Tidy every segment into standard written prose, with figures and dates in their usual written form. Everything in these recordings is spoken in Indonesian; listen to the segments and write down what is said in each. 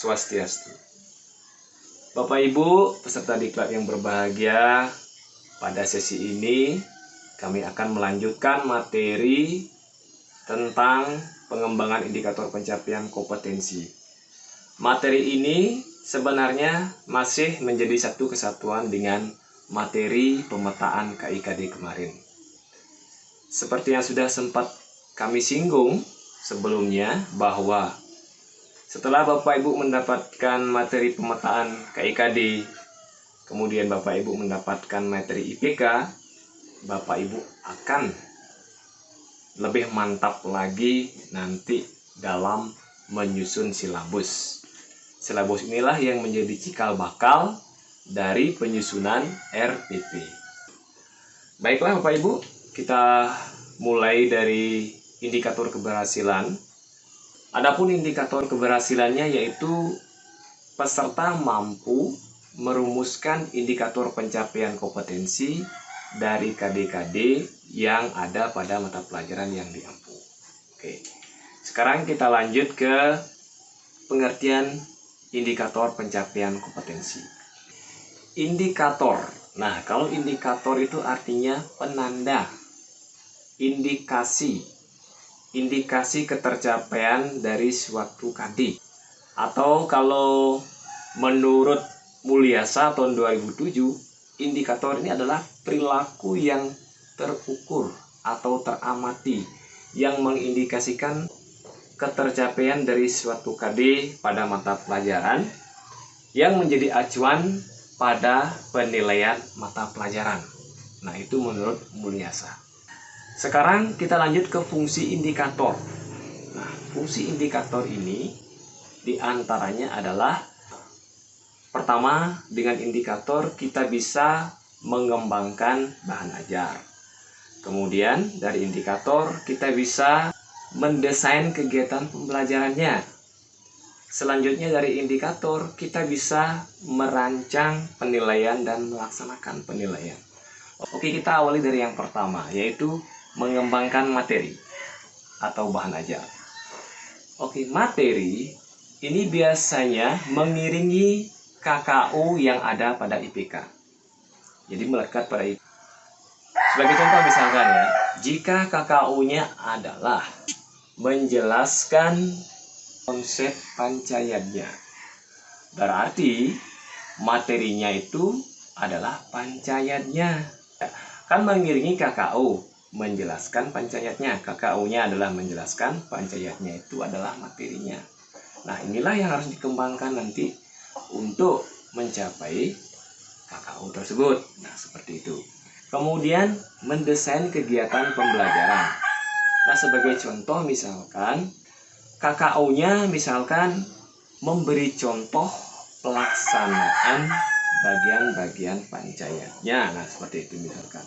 Swastiastu. Bapak Ibu peserta diklat yang berbahagia, pada sesi ini kami akan melanjutkan materi tentang pengembangan indikator pencapaian kompetensi. Materi ini sebenarnya masih menjadi satu kesatuan dengan materi pemetaan KIKD kemarin. Seperti yang sudah sempat kami singgung sebelumnya, bahwa setelah Bapak Ibu mendapatkan materi pemetaan KIKD, kemudian Bapak Ibu mendapatkan materi IPK, Bapak Ibu akan lebih mantap lagi nanti dalam menyusun silabus. Silabus inilah yang menjadi cikal bakal dari penyusunan RPP. Baiklah Bapak Ibu, kita mulai dari indikator keberhasilan. Adapun indikator keberhasilannya yaitu peserta mampu merumuskan indikator pencapaian kompetensi dari KD-KD yang ada pada mata pelajaran yang diampu. Oke. Sekarang kita lanjut ke pengertian indikator pencapaian kompetensi. Indikator. Nah, kalau indikator itu artinya penanda, indikasi ketercapaian dari suatu KD. Atau kalau menurut Mulyasa tahun 2007, indikator ini adalah perilaku yang terukur atau teramati yang mengindikasikan ketercapaian dari suatu KD pada mata pelajaran yang menjadi acuan pada penilaian mata pelajaran. Nah, itu menurut Mulyasa. Sekarang kita lanjut ke fungsi indikator. Nah, fungsi indikator ini diantaranya adalah pertama, dengan indikator kita bisa mengembangkan bahan ajar. Kemudian dari indikator kita bisa mendesain kegiatan pembelajarannya. Selanjutnya dari indikator kita bisa merancang penilaian dan melaksanakan penilaian. Oke, kita awali dari yang pertama, yaitu mengembangkan materi atau bahan ajar. Oke, materi ini biasanya mengiringi KKU yang ada pada IPK. Jadi melekat pada IPK. Sebagai contoh misalkan ya, jika KKU-nya adalah menjelaskan konsep pancayatnya, berarti materinya itu adalah pancayatnya. Kan mengiringi KKU, menjelaskan pancayatnya. KKU-nya adalah menjelaskan, pancayatnya itu adalah materinya. Nah, inilah yang harus dikembangkan nanti untuk mencapai KKU tersebut. Nah, seperti itu. Kemudian mendesain kegiatan pembelajaran. Nah, sebagai contoh misalkan KKU-nya misalkan memberi contoh pelaksanaan bagian-bagian pancayatnya. Nah, seperti itu misalkan.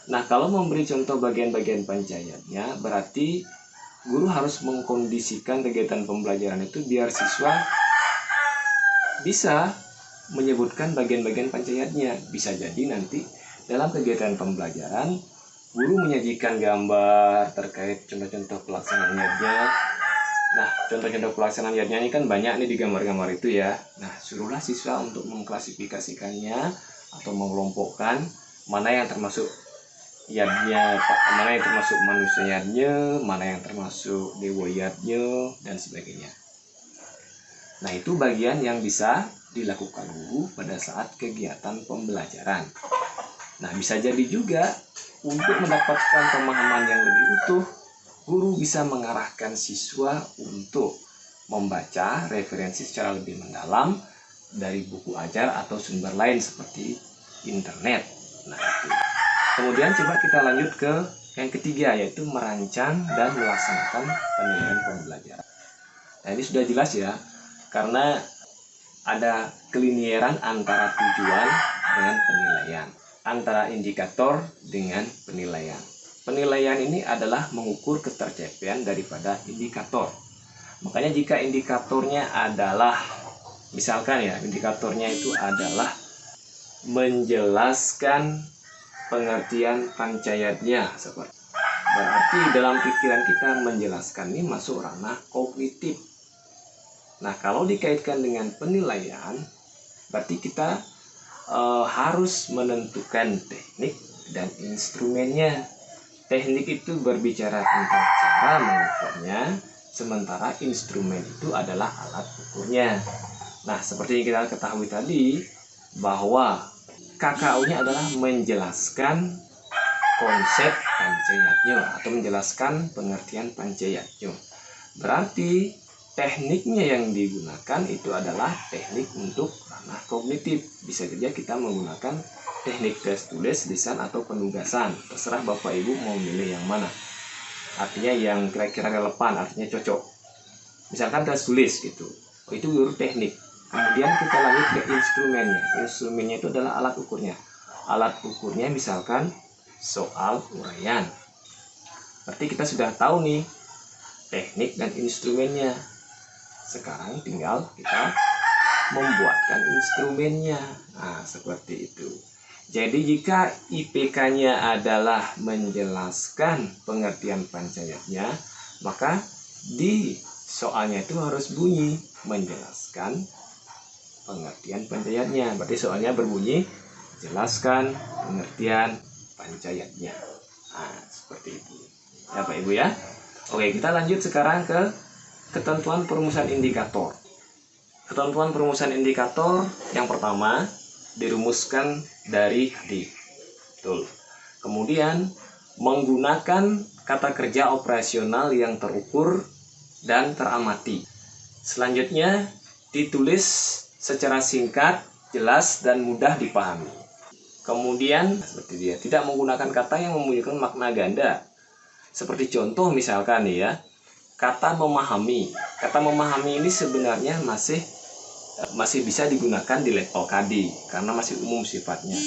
Nah, kalau memberi contoh bagian-bagian pancayatnya, berarti guru harus mengkondisikan kegiatan pembelajaran itu biar siswa bisa menyebutkan bagian-bagian pancayatnya. Bisa jadi nanti dalam kegiatan pembelajaran, guru menyajikan gambar terkait contoh-contoh pelaksanaan ayatnya. Nah, contoh-contoh pelaksanaan ayatnya ini kan banyak nih di gambar-gambar itu ya. Nah, suruhlah siswa untuk mengklasifikasikannya atau mengelompokkan mana yang termasuk yatnya, mana yang termasuk manusia yatnya, mana yang termasuk dewa yatnya, dan sebagainya. Nah, itu bagian yang bisa dilakukan guru pada saat kegiatan pembelajaran. Nah, bisa jadi juga untuk mendapatkan pemahaman yang lebih utuh, guru bisa mengarahkan siswa untuk membaca referensi secara lebih mendalam dari buku ajar atau sumber lain seperti internet. Nah, itu. Kemudian coba kita lanjut ke yang ketiga, yaitu merancang dan melaksanakan penilaian pembelajaran. Nah, ini sudah jelas ya, karena ada kelinieran antara tujuan dengan penilaian, antara indikator dengan penilaian. Penilaian ini adalah mengukur ketercapaian daripada indikator. Makanya jika indikatornya adalah, misalkan ya, indikatornya itu adalah menjelaskan pengertian pancayatnya, seperti berarti dalam pikiran kita menjelaskan ini masuk ranah kognitif. Nah, kalau dikaitkan dengan penilaian, berarti kita harus menentukan teknik dan instrumennya. Teknik itu berbicara tentang cara mengukurnya, sementara instrumen itu adalah alat ukurnya. Nah, seperti yang kita ketahui tadi, bahwa KKU-nya adalah menjelaskan konsep pancayatnyo atau menjelaskan pengertian pancayatnyo. Berarti tekniknya yang digunakan itu adalah teknik untuk ranah kognitif. Bisa saja kita menggunakan teknik tes tulis, lisan, atau penugasan. Terserah Bapak Ibu mau milih yang mana. Artinya yang kira-kira relevan, artinya cocok. Misalkan tes tulis gitu, itu guru teknik. Kemudian kita lanjut ke instrumennya. Instrumennya itu adalah alat ukurnya. Alat ukurnya misalkan soal uraian. Berarti kita sudah tahu nih teknik dan instrumennya. Sekarang tinggal kita membuatkan instrumennya. Nah, seperti itu. Jadi jika IPK-nya adalah menjelaskan pengertian pancayatnya, maka di soalnya itu harus bunyi menjelaskan pengertian pancayatnya. Berarti soalnya berbunyi jelaskan pengertian pancayatnya. Nah, seperti itu. Ya Pak Ibu ya. Oke, kita lanjut sekarang ke ketentuan perumusan indikator. Ketentuan perumusan indikator yang pertama dirumuskan dari hadis. Betul. Kemudian menggunakan kata kerja operasional yang terukur dan teramati. Selanjutnya ditulis secara singkat, jelas, dan mudah dipahami. Kemudian seperti dia, tidak menggunakan kata yang mempunyai makna ganda. Seperti contoh misalkan nih ya, kata memahami. Kata memahami ini sebenarnya masih bisa digunakan di level KD karena masih umum sifatnya.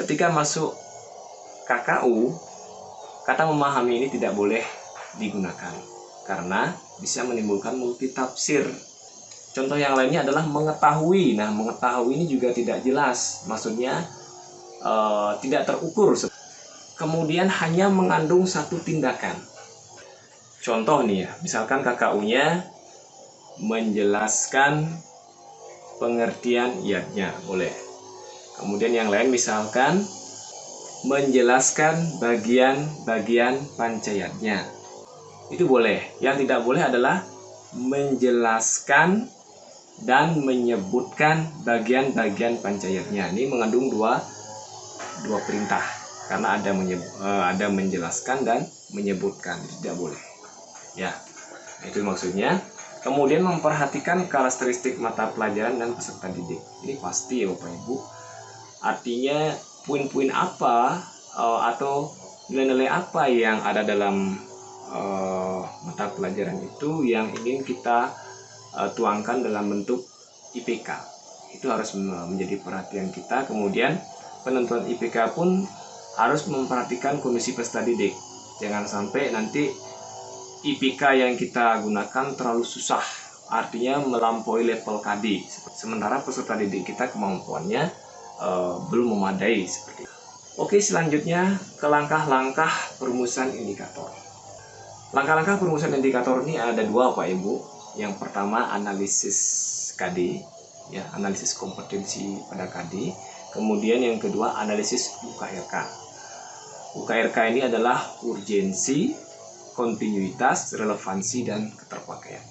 Ketika masuk KKU, kata memahami ini tidak boleh digunakan karena bisa menimbulkan multitafsir. Contoh yang lainnya adalah mengetahui. Nah, mengetahui ini juga tidak jelas, maksudnya tidak terukur. Kemudian hanya mengandung satu tindakan. Contoh nih ya, misalkan KKU-nya menjelaskan pengertian iatnya, boleh. Kemudian yang lain misalkan menjelaskan bagian-bagian pancayatnya, itu boleh. Yang tidak boleh adalah menjelaskan dan menyebutkan bagian-bagian pancayatnya. Ini mengandung dua perintah karena ada menjelaskan dan menyebutkan, tidak boleh. Ya, itu maksudnya. Kemudian memperhatikan karakteristik mata pelajaran dan peserta didik. Ini pasti ya Bapak Ibu. Artinya poin-poin apa atau nilai-nilai apa yang ada dalam mata pelajaran itu yang ingin kita tuangkan dalam bentuk IPK. Itu harus menjadi perhatian kita. Kemudian penentuan IPK pun harus memperhatikan kondisi peserta didik. Jangan sampai nanti IPK yang kita gunakan terlalu susah, artinya melampaui level KD. Sementara peserta didik kita kemampuannya belum memadai seperti itu. Oke, selanjutnya ke langkah-langkah perumusan indikator. Langkah-langkah perumusan indikator ini ada dua Pak Ibu. Yang pertama analisis KD, ya, analisis kompetensi pada KD. Kemudian yang kedua analisis UKRK. UKRK ini adalah urgensi, kontinuitas, relevansi, dan keterpakaian.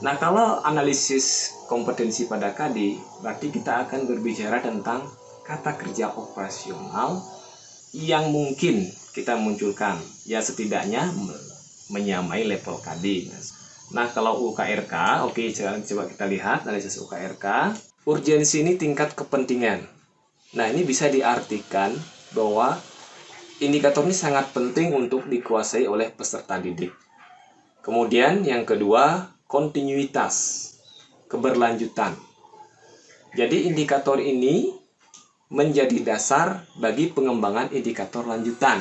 Nah, kalau analisis kompetensi pada KD, berarti kita akan berbicara tentang kata kerja operasional yang mungkin kita munculkan, ya setidaknya menyamai level KD. Nah, kalau UKRK, oke, coba kita lihat analisis UKRK. Urgensi ini tingkat kepentingan. Nah, ini bisa diartikan bahwa indikator ini sangat penting untuk dikuasai oleh peserta didik. Kemudian yang kedua, kontinuitas, keberlanjutan. Jadi indikator ini menjadi dasar bagi pengembangan indikator lanjutan.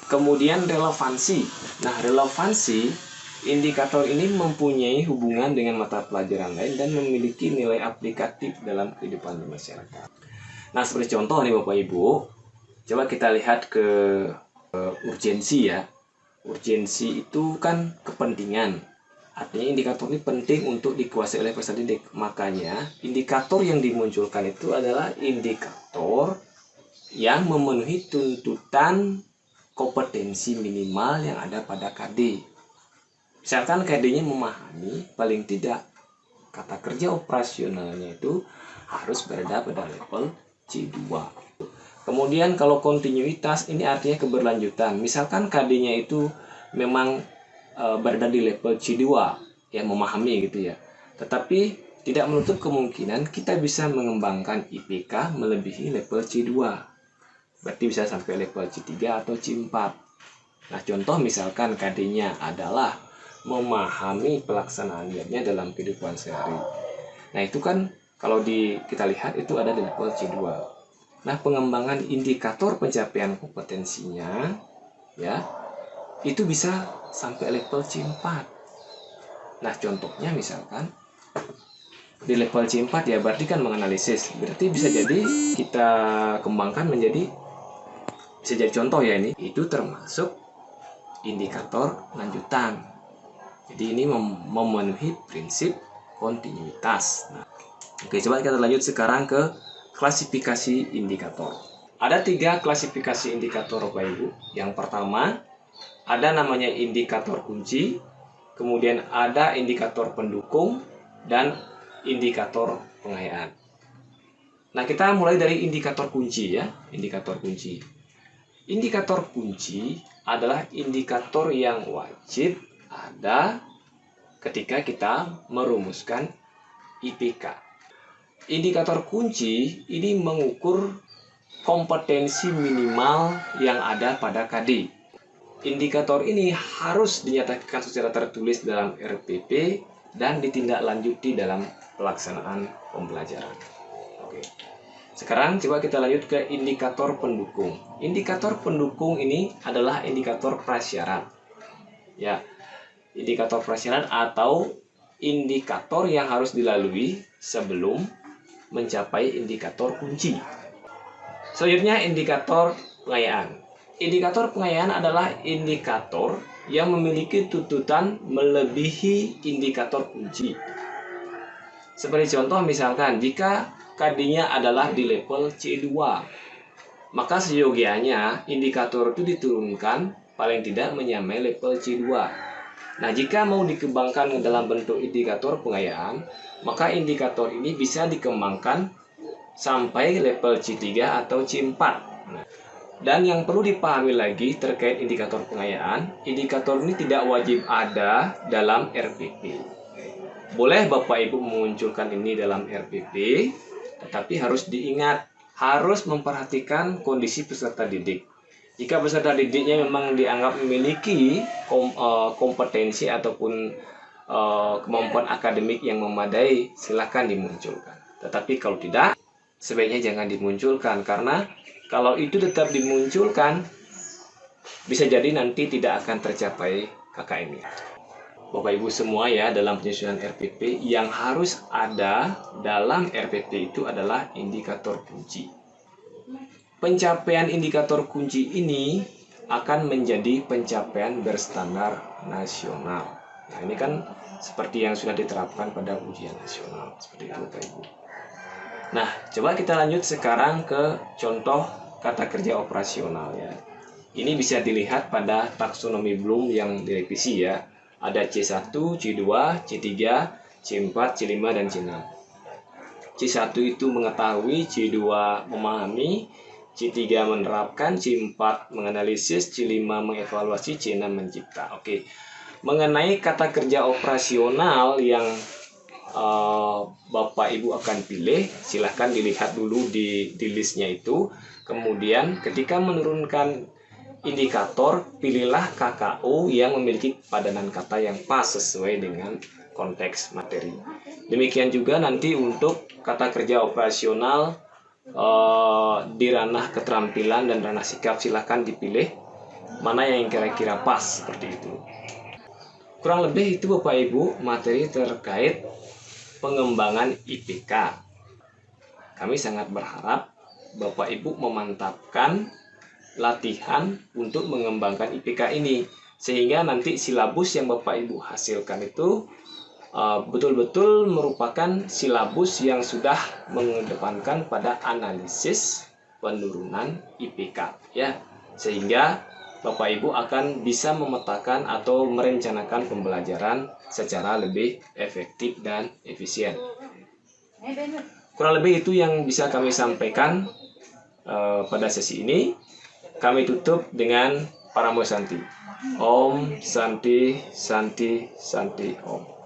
Kemudian relevansi. Nah, relevansi, indikator ini mempunyai hubungan dengan mata pelajaran lain dan memiliki nilai aplikatif dalam kehidupan masyarakat. Nah, seperti contoh nih Bapak Ibu, coba kita lihat ke urgensi ya. Urgensi itu kan kepentingan. Artinya indikator ini penting untuk dikuasai oleh peserta didik. Makanya indikator yang dimunculkan itu adalah indikator yang memenuhi tuntutan kompetensi minimal yang ada pada KD. Misalkan KD-nya memahami paling tidak kata kerja operasionalnya itu harus berada pada level C2. Kemudian kalau kontinuitas ini artinya keberlanjutan. Misalkan KD-nya itu memang berada di level C2 yang memahami gitu ya. Tetapi tidak menutup kemungkinan kita bisa mengembangkan IPK melebihi level C2. Berarti bisa sampai level C3 atau C4. Nah, contoh misalkan KD-nya adalah memahami pelaksanaan niatnya dalam kehidupan sehari. Nah, itu kan kalau kita lihat itu ada di level C2. Nah, pengembangan indikator pencapaian kompetensinya ya itu bisa sampai level C4. Nah, contohnya misalkan di level C4 ya berarti kan menganalisis. Berarti bisa jadi kita kembangkan menjadi, bisa jadi contoh ya, ini itu termasuk indikator lanjutan. Jadi ini memenuhi prinsip kontinuitas. Nah, oke, coba kita lanjut sekarang ke klasifikasi indikator. Ada 3 klasifikasi indikator Bapak Ibu. Yang pertama ada namanya indikator kunci, kemudian ada indikator pendukung, dan indikator pengayaan. Nah, kita mulai dari indikator kunci ya, indikator kunci. Indikator kunci adalah indikator yang wajib ada ketika kita merumuskan IPK. Indikator kunci ini mengukur kompetensi minimal yang ada pada KD. Indikator ini harus dinyatakan secara tertulis dalam RPP dan ditindaklanjuti dalam pelaksanaan pembelajaran. Oke. Sekarang coba kita lanjut ke indikator pendukung. Indikator pendukung ini adalah indikator prasyarat. Ya, indikator prasyarat atau indikator yang harus dilalui sebelum mencapai indikator kunci. Selanjutnya indikator pengayaan. Indikator pengayaan adalah indikator yang memiliki tuntutan melebihi indikator kunci. Seperti contoh misalkan jika KD-nya adalah di level C2, maka seyogianya indikator itu diturunkan paling tidak menyamai level C2. Nah, jika mau dikembangkan dalam bentuk indikator pengayaan, maka indikator ini bisa dikembangkan sampai level C3 atau C4. Nah, dan yang perlu dipahami lagi terkait indikator pengayaan, indikator ini tidak wajib ada dalam RPP. Boleh Bapak Ibu memunculkan ini dalam RPP, tetapi harus diingat, harus memperhatikan kondisi peserta didik. Jika peserta didiknya memang dianggap memiliki kompetensi ataupun kemampuan akademik yang memadai, silakan dimunculkan. Tetapi kalau tidak, sebaiknya jangan dimunculkan, karena kalau itu tetap dimunculkan, bisa jadi nanti tidak akan tercapai KKM-nya. Bapak Ibu semua ya, dalam penyusunan RPP yang harus ada dalam RPP itu adalah indikator kunci. Pencapaian indikator kunci ini akan menjadi pencapaian berstandar nasional. Nah, ini kan seperti yang sudah diterapkan pada ujian nasional. Seperti itu Bapak Ibu. Nah, coba kita lanjut sekarang ke contoh kata kerja operasional ya. Ini bisa dilihat pada taksonomi Bloom yang direvisi ya. Ada C1, C2, C3, C4, C5, dan C6. C1 itu mengetahui, C2 memahami, C3 menerapkan, C4 menganalisis, C5 mengevaluasi, C6 mencipta. Oke. Mengenai kata kerja operasional yang Bapak Ibu akan pilih, silahkan dilihat dulu di listnya itu. Kemudian ketika menurunkan indikator, pilihlah KKU yang memiliki padanan kata yang pas sesuai dengan konteks materi. Demikian juga nanti untuk kata kerja operasional di ranah keterampilan dan ranah sikap, silahkan dipilih mana yang kira-kira pas seperti itu. Kurang lebih itu Bapak Ibu materi terkait pengembangan IPK. Kami sangat berharap Bapak Ibu memantapkan latihan untuk mengembangkan IPK ini. Sehingga nanti silabus yang Bapak Ibu hasilkan itu betul-betul merupakan silabus yang sudah mengedepankan pada analisis penurunan IPK ya. Sehingga Bapak Ibu akan bisa memetakan atau merencanakan pembelajaran secara lebih efektif dan efisien. Kurang lebih itu yang bisa kami sampaikan pada sesi ini. Kami tutup dengan Paramo Santi. Om Santi Santi Santi Om.